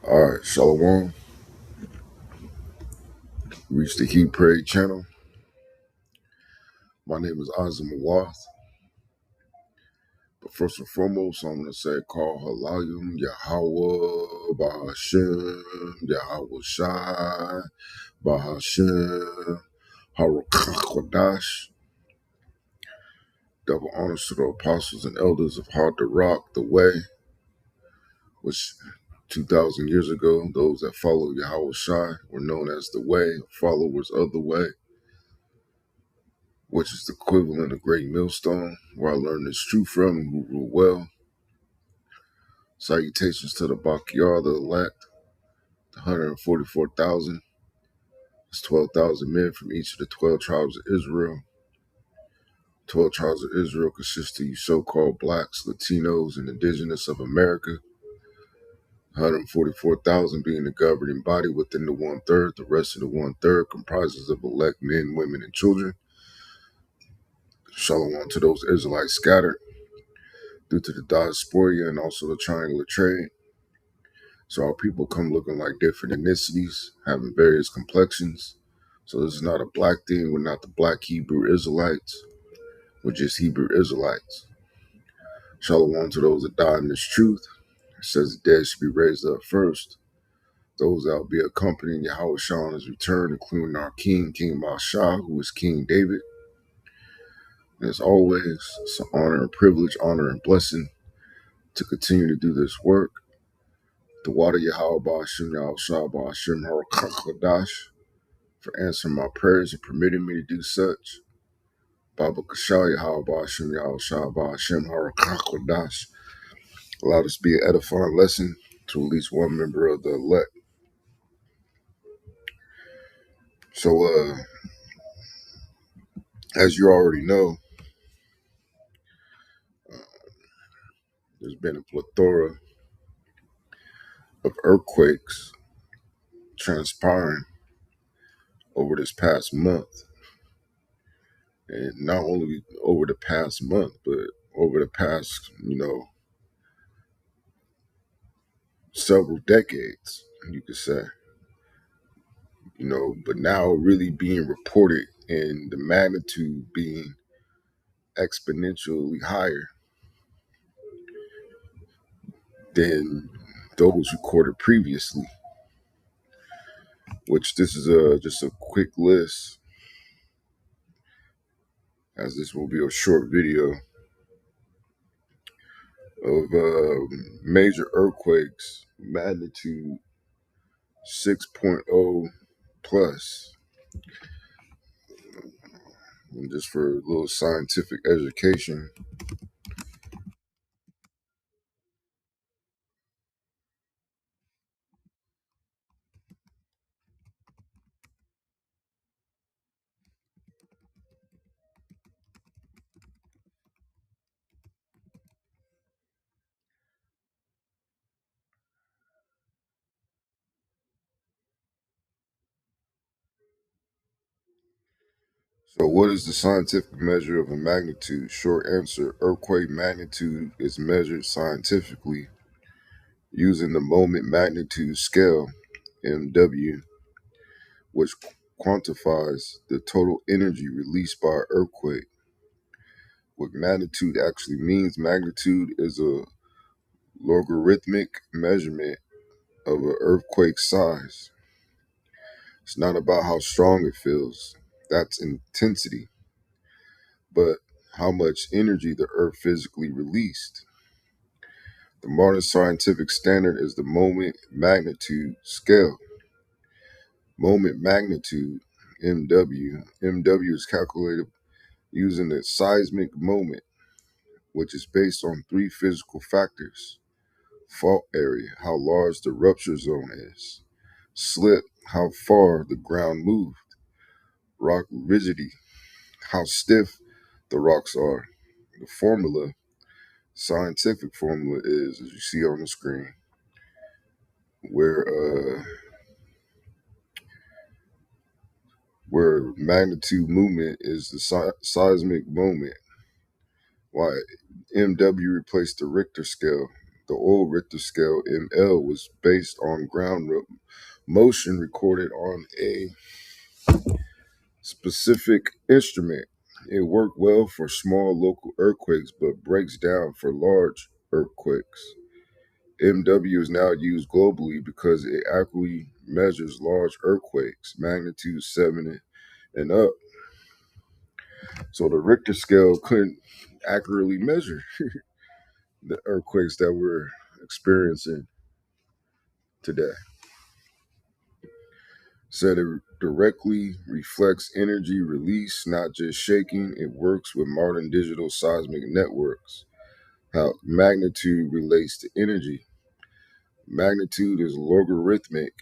All right, Shalom. Reach the Heat Parade channel. My name is Azam Awath. But first and foremost, I'm going to say call Halayim Yahweh Bahashem Yahweh Shai Bahashem Harakakwadash. Double honors to the apostles and elders of Hard to Rock, the Way, which 2,000 years ago, those that followed Yahweh Shai were known as the Way, followers of the Way, which is the equivalent of Great Millstone, where I learned this truth from and who rule well. Salutations to the Backyard, the elect, the 144,000. It's 12,000 men from each of the 12 tribes of Israel. 12 tribes of Israel consist of you so-called blacks, Latinos, and indigenous of America. 144,000 being the governing body within the one-third. The rest of the one-third comprises of elect men, women, and children. Shalom to those Israelites scattered due to the diaspora and also the triangular trade. So our people come looking like different ethnicities, having various complexions. So this is not a black thing. We're not the black Hebrew Israelites. We're just Hebrew Israelites. Shalom to those that die in this truth. It says the dead should be raised up first. Those that will be accompanying Yahweh Shah on his return, including our King, King Mashah, who is King David. And as always, it's an honor and privilege, honor and blessing to continue to do this work. The water Yahweh Ba'ashem Yahweh Shah Ba'ashem Harakakadash for answering my prayers and permitting me to do such. Baba Kashal Yahweh Ba'ashem Yahweh Shah Ba'ashem Harakakadash. Allow this to be an edifying lesson to at least one member of the elect. So, as you already know, there's been a plethora of earthquakes transpiring over this past month. And not only over the past month, but over the past, several decades, you could say. But now really being reported and the magnitude being exponentially higher than those recorded previously, which this is just a quick list, as this will be a short video of major earthquakes, magnitude 6.0 plus. And just for a little scientific education, so what is the scientific measure of a magnitude? Short answer, earthquake magnitude is measured scientifically using the moment magnitude scale, MW, which quantifies the total energy released by an earthquake. What magnitude actually means, magnitude is a logarithmic measurement of an earthquake's size. It's not about how strong it feels, that's intensity, but how much energy the earth physically released. The modern scientific standard is the moment magnitude scale. Moment magnitude, MW. MW is calculated using the seismic moment, which is based on three physical factors: fault area, how large the rupture zone is; slip, how far the ground moved; rock rigidity, how stiff the rocks are. The formula, scientific formula, is, as you see on the screen, where magnitude movement is the seismic moment. Why MW replaced the Richter scale. The old Richter scale ML was based on motion recorded on a specific instrument. It worked well for small local earthquakes but breaks down for large earthquakes. MW is now used globally because it accurately measures large earthquakes, magnitude 7 and up. So the Richter scale couldn't accurately measure the earthquakes that we're experiencing today. Said it directly reflects energy release, not just shaking. It works with modern digital seismic networks. How magnitude relates to energy. Magnitude is logarithmic.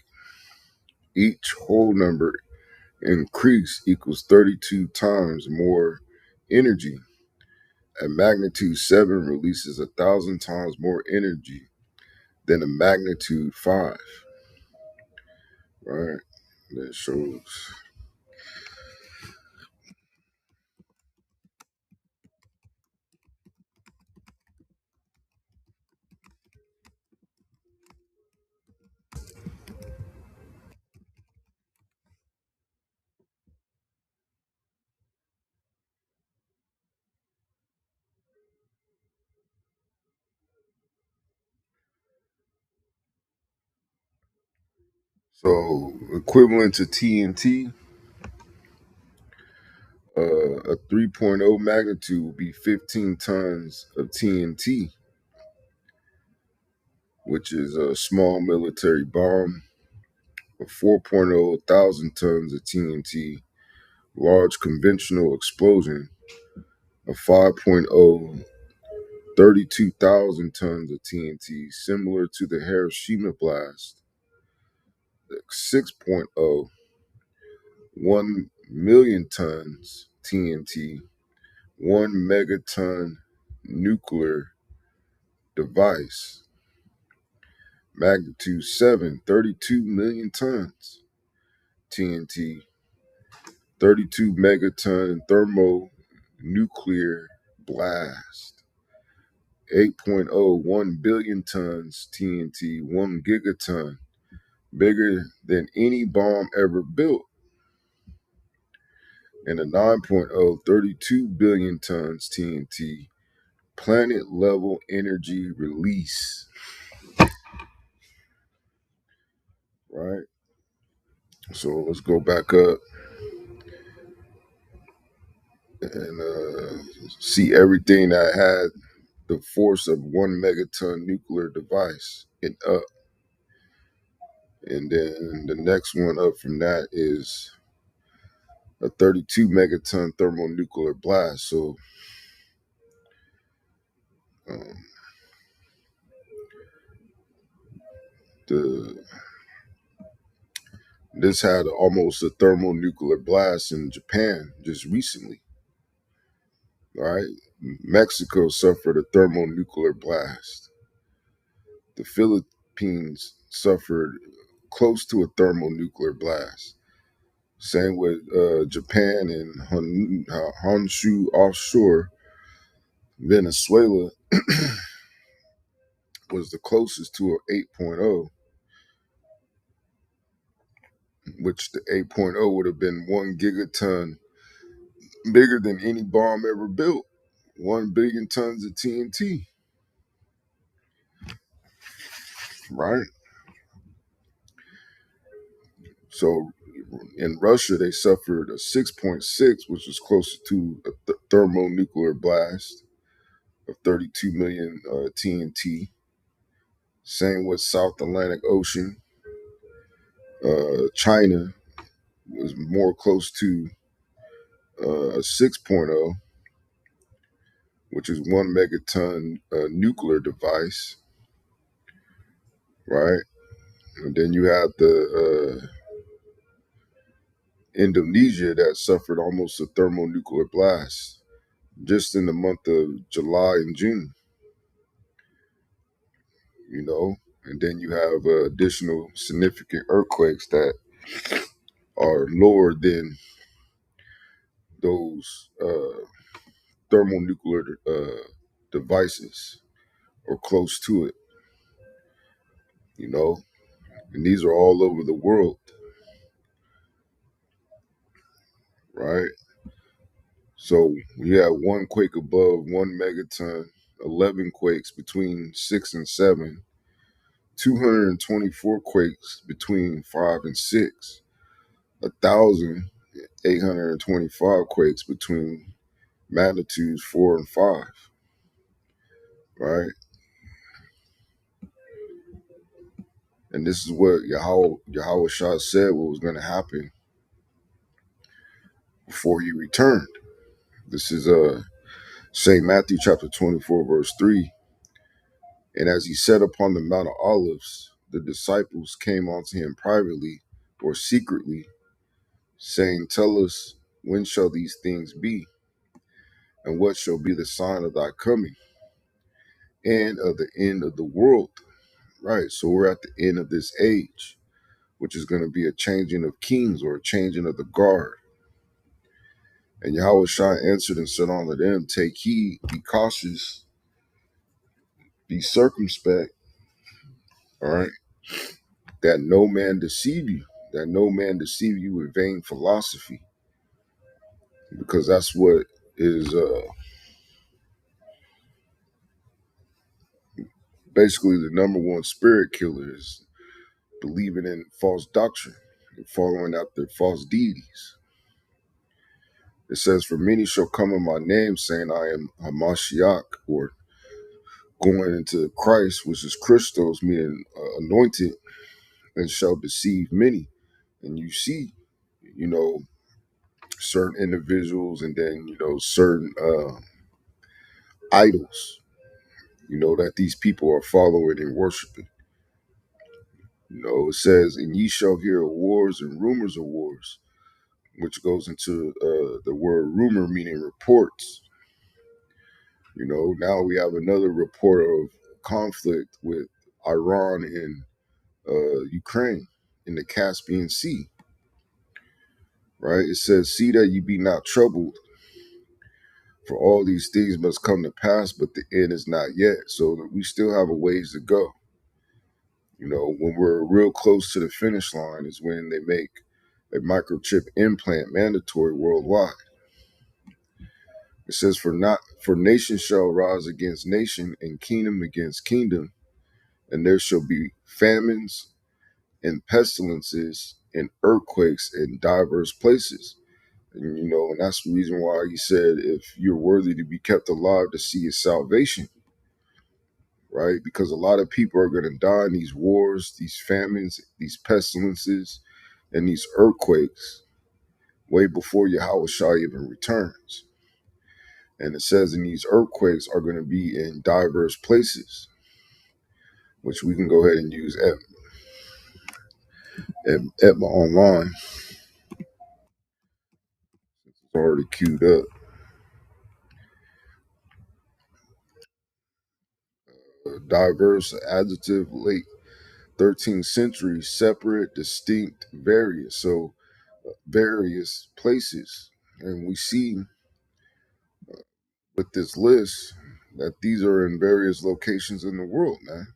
Each whole number increase equals 32 times more energy. A magnitude 7 releases 1,000 times more energy than a magnitude 5. Right? That shows. So equivalent to TNT, a 3.0 magnitude would be 15 tons of TNT, which is a small military bomb. A 4.0 thousand tons of TNT, large conventional explosion. A 5.0 32,000 tons of TNT, similar to the Hiroshima blast. 6.0 1 million tons TNT, 1 megaton nuclear device. Magnitude 7, 32 million tons TNT, 32 megaton thermonuclear blast. 8.01 billion tons TNT, 1 gigaton, bigger than any bomb ever built. And a 9.0 32 billion tons TNT, planet level energy release. Right? So let's go back up and see everything that had the force of 1 megaton nuclear device and up. And then the next one up from that is a 32 megaton thermonuclear blast. So um, the this had almost a thermonuclear blast in Japan just recently. Right? Mexico suffered a thermonuclear blast. The Philippines suffered close to a thermonuclear blast. Same with Japan and Honshu offshore. Venezuela was the closest to an 8.0, which the 8.0 would have been 1 gigaton, bigger than any bomb ever built. 1 billion tons of TNT, right? So in Russia, they suffered a 6.6, which was closer to a thermonuclear blast of 32 million TNT. Same with South Atlantic Ocean. China was more close to a 6.0, which is 1 megaton nuclear device, right? And then you have the Indonesia that suffered almost a thermonuclear blast just in the month of July and June, you know. And then you have additional significant earthquakes that are lower than those thermonuclear devices or close to it. you know, and these are all over the world, right? So you have one quake above 1 megaton, 11 quakes between 6 and 7, 224 quakes between 5 and 6, 1,825 quakes between magnitudes 4 and 5, right? And this is what Yahweh Shah said what was going to happen before he returned. This is St. Matthew chapter 24, verse 3. And as he sat upon the Mount of Olives, the disciples came unto him privately or secretly, saying, Tell us, when shall these things be? And what shall be the sign of thy coming and of the end of the world? Right. So we're at the end of this age, which is going to be a changing of kings or a changing of the guard. And Yahweh Shah answered and said unto them, Take heed, be cautious, be circumspect, all right, that no man deceive you, that no man deceive you with vain philosophy, because that's what is basically the number one spirit killer, is believing in false doctrine and following after false deities. It says, For many shall come in my name, saying, I am Hamashiach, or going into Christ, which is Christos, meaning anointed, and shall deceive many. And you see, you know, certain individuals, and then, certain idols, that these people are following and worshiping. It says, And ye shall hear of wars and rumors of wars, which goes into the word rumor, meaning reports. Now we have another report of conflict with Iran and Ukraine in the Caspian Sea, right? It says, See that ye be not troubled, for all these things must come to pass, but the end is not yet. So we still have a ways to go. When we're real close to the finish line is when they make a microchip implant mandatory worldwide. It says, For nation shall rise against nation, and kingdom against kingdom, and there shall be famines and pestilences and earthquakes in diverse places. And that's the reason why he said, if you're worthy to be kept alive to see his salvation, right? Because a lot of people are going to die in these wars, these famines, these pestilences, and these earthquakes way before Yahweh Shah even returns. And it says, and these earthquakes are going to be in diverse places, which we can go ahead and use at my online. It's already queued up. Diverse, adjective, late 13th century, separate, distinct, various. So various places. And we see with this list that these are in various locations in the world, man.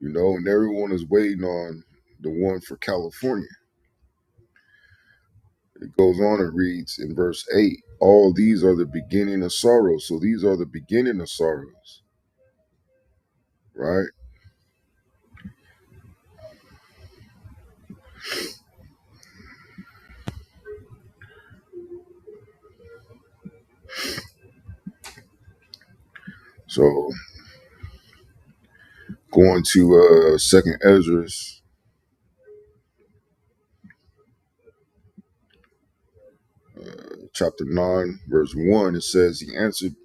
And everyone is waiting on the one for California. It goes on and reads in verse 8, All these are the beginning of sorrows. So these are the beginning of sorrows, right? So going to Second Ezra, chapter 9, verse 1, it says, He answered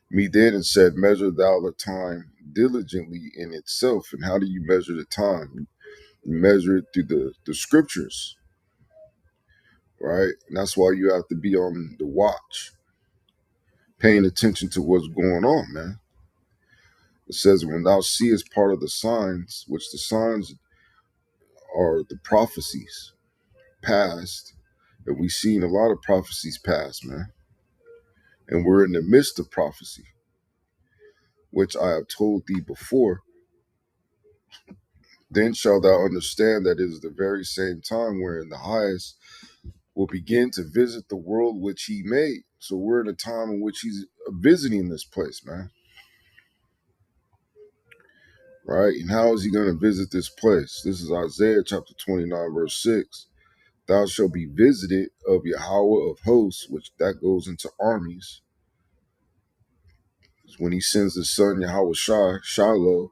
me then and said, Measure thou the time diligently in itself. And how do you measure the time? You measure it through the scriptures, right? And that's why you have to be on the watch, paying attention to what's going on, man. It says, When thou seest part of the signs, which the signs are the prophecies past, and we've seen a lot of prophecies past, man. And we're in the midst of prophecy, which I have told thee before, Then shalt thou understand that it is the very same time wherein the highest will begin to visit the world which he made. So we're in a time in which he's visiting this place, man. Right? And how is he going to visit this place? This is Isaiah chapter 29, verse 6. Thou shalt be visited of Yahweh of hosts, which that goes into armies. When he sends his son Yahweh Shiloh,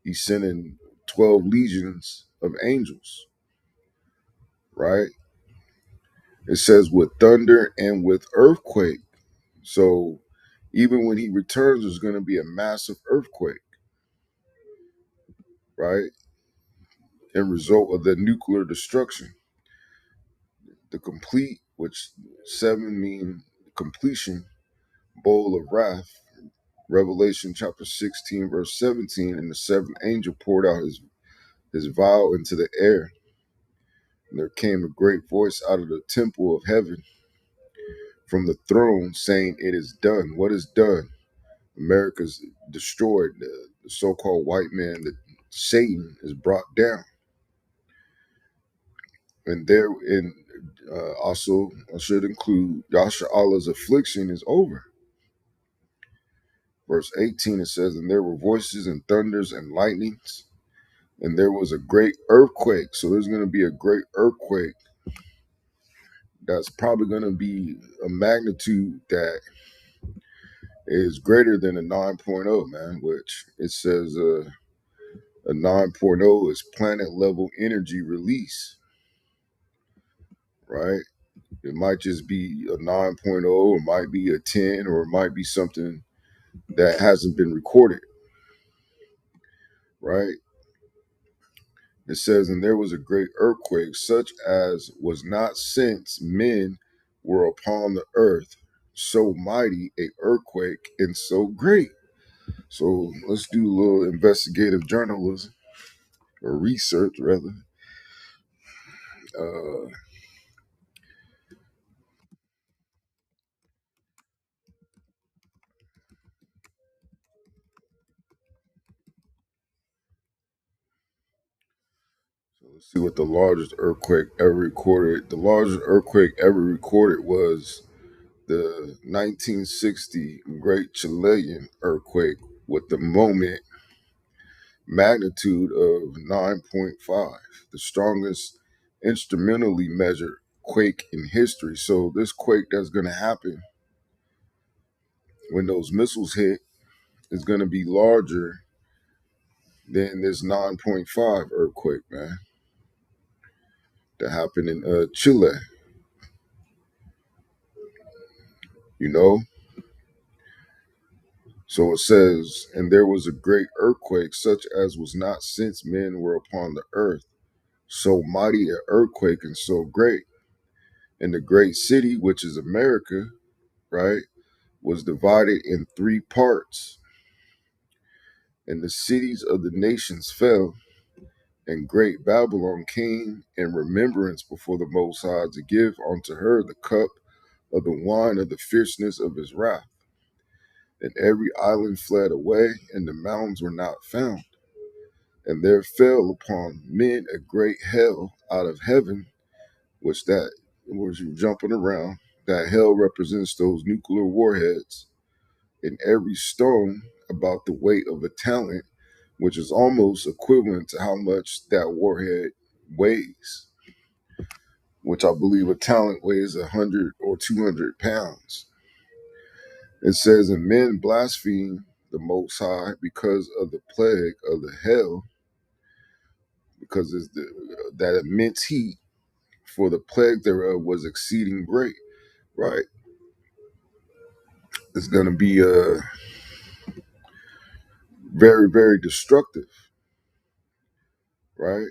he's sending 12 legions of angels, right? It says with thunder and with earthquake. So even when he returns, there's going to be a massive earthquake, right? In result of the nuclear destruction. The complete, which 7 mean completion, bowl of wrath. Revelation chapter 16, verse 17, and the seventh angel poured out his vial into the air. And there came a great voice out of the temple of heaven from the throne saying, it is done. What is done? America's destroyed. The so-called white man, that Satan, is brought down. And therein also I should include Yasha Allah's affliction is over. Verse 18, it says, and there were voices and thunders and lightnings, and there was a great earthquake. So there's going to be a great earthquake that's probably going to be a magnitude that is greater than a 9.0, man, which it says a 9.0 is planet level energy release, right? It might just be a 9.0, or it might be a 10, or it might be something that hasn't been recorded, right? It says, and there was a great earthquake, such as was not since men were upon the earth, so mighty a earthquake and so great. So let's do a little investigative journalism, or research rather. Uh, so let's see what the largest earthquake ever recorded. The largest earthquake ever recorded was the 1960 Great Chilean earthquake with the moment magnitude of 9.5, the strongest instrumentally measured quake in history. So this quake that's going to happen when those missiles hit is going to be larger than this 9.5 earthquake, man, that happened in Chile, you know? So it says, and there was a great earthquake, such as was not since men were upon the earth, so mighty an earthquake and so great. And the great city, which is America, right, was divided in 3 parts. And the cities of the nations fell, and great Babylon came in remembrance before the Most High to give unto her the cup of the wine of the fierceness of his wrath. And every island fled away, and the mountains were not found. And there fell upon men a great hail out of heaven, which that was you jumping around. That hail represents those nuclear warheads, and every stone about the weight of a talent, which is almost equivalent to how much that warhead weighs, which I believe a talent weighs 100 or 200 pounds. It says, and men blaspheme the Most High because of the plague of the hell, because it's that immense heat, for the plague thereof was exceeding great, right? It's going to be very, very destructive, right?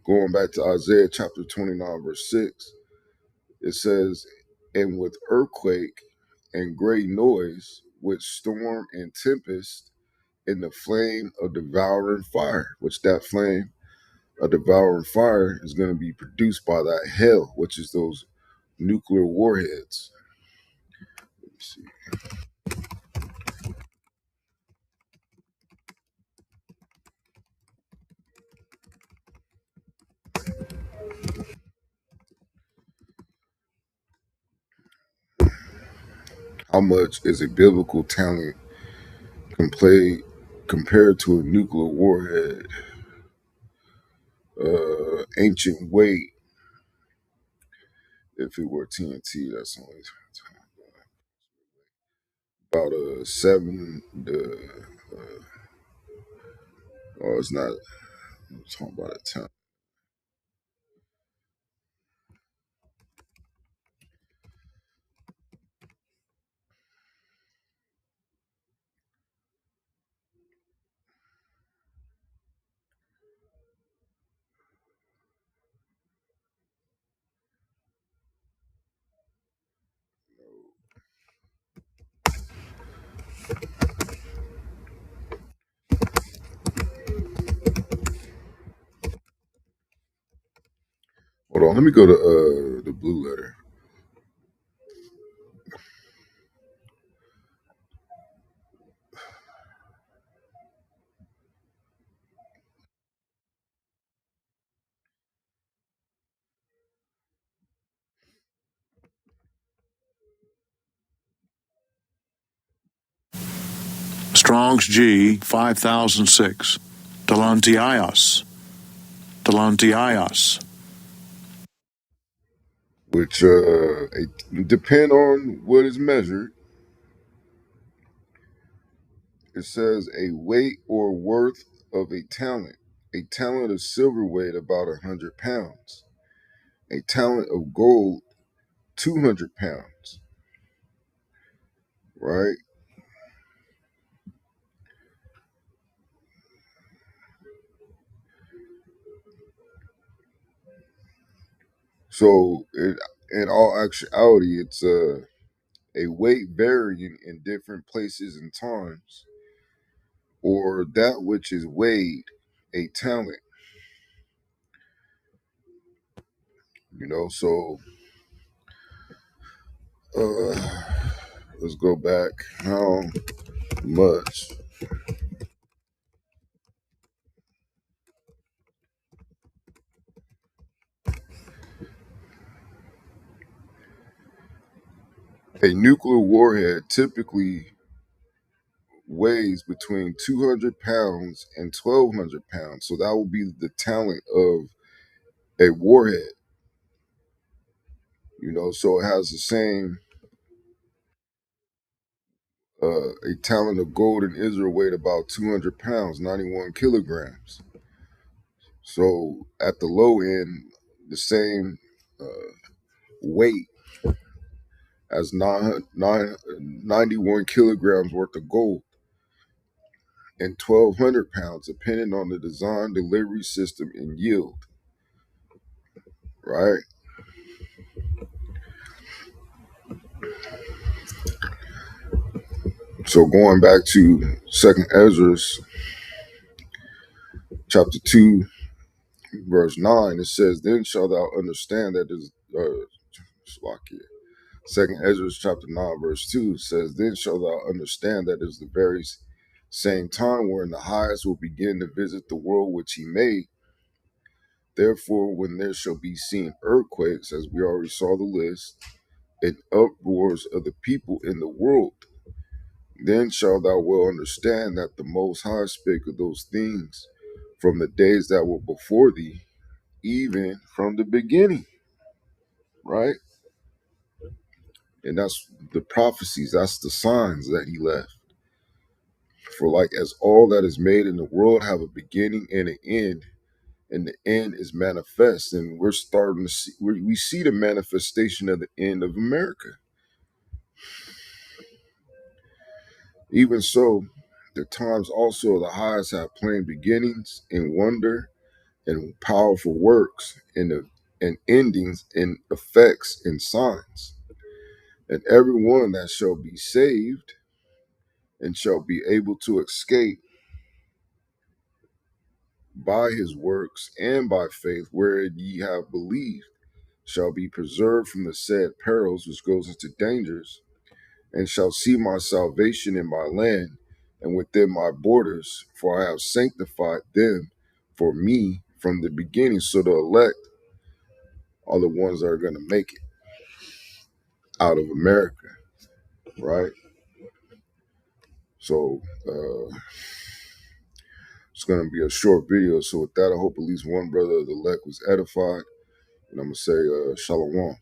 Going back to Isaiah chapter 29, verse 6, it says, and with earthquake and great noise, with storm and tempest, in the flame of devouring fire, which that flame of devouring fire is going to be produced by that hell, which is those nuclear warheads. Let me see. How much is a biblical talent complay, compared to a nuclear warhead? Ancient weight, if it were TNT, that's only about a seven. Oh, it's not. I'm talking about a ton. Hold on, let me go to the blue letter. Strong's G 5006. Delantiaios. Delantiaios. Which depend on what is measured. It says a weight or worth of a talent. A talent of silver weighed about 100 pounds. A talent of gold, 200 pounds. Right. So in all actuality, it's a weight varying in different places and times, or that which is weighed, a talent. So uh, let's go back. How much a nuclear warhead typically weighs between 200 pounds and 1,200 pounds. So that will be the talent of a warhead. So it has the same. A talent of gold in Israel weighed about 200 pounds, 91 kilograms. So at the low end, the same weight as 91 kilograms worth of gold and 1,200 pounds, depending on the design, delivery system, and yield. Right. So going back to Second Ezra, chapter 2, verse 9, it says, "Then shalt thou understand that is Slovakia." Second Ezra chapter 9, verse 2 says, "Then shalt thou understand that is the very same time wherein the highest will begin to visit the world which he made. Therefore, when there shall be seen earthquakes, as we already saw the list, and uproars of the people in the world, then shalt thou well understand that the Most High spake of those things from the days that were before thee, even from the beginning." Right? And that's the prophecies, that's the signs that he left. For like as all that is made in the world have a beginning and an end, and the end is manifest, and we're starting to see, we see the manifestation of the end of America. Even so, the times also of the highest have plain beginnings in wonder and powerful works and endings in effects and signs. And everyone that shall be saved and shall be able to escape by his works and by faith wherein ye have believed shall be preserved from the said perils which goes into dangers, and shall see my salvation in my land and within my borders, for I have sanctified them for me from the beginning. So the elect are the ones that are going to make it out of America. right? So it's going to be a short video. So with that, I hope at least one brother of the elect was edified. And I'm going to say shalom.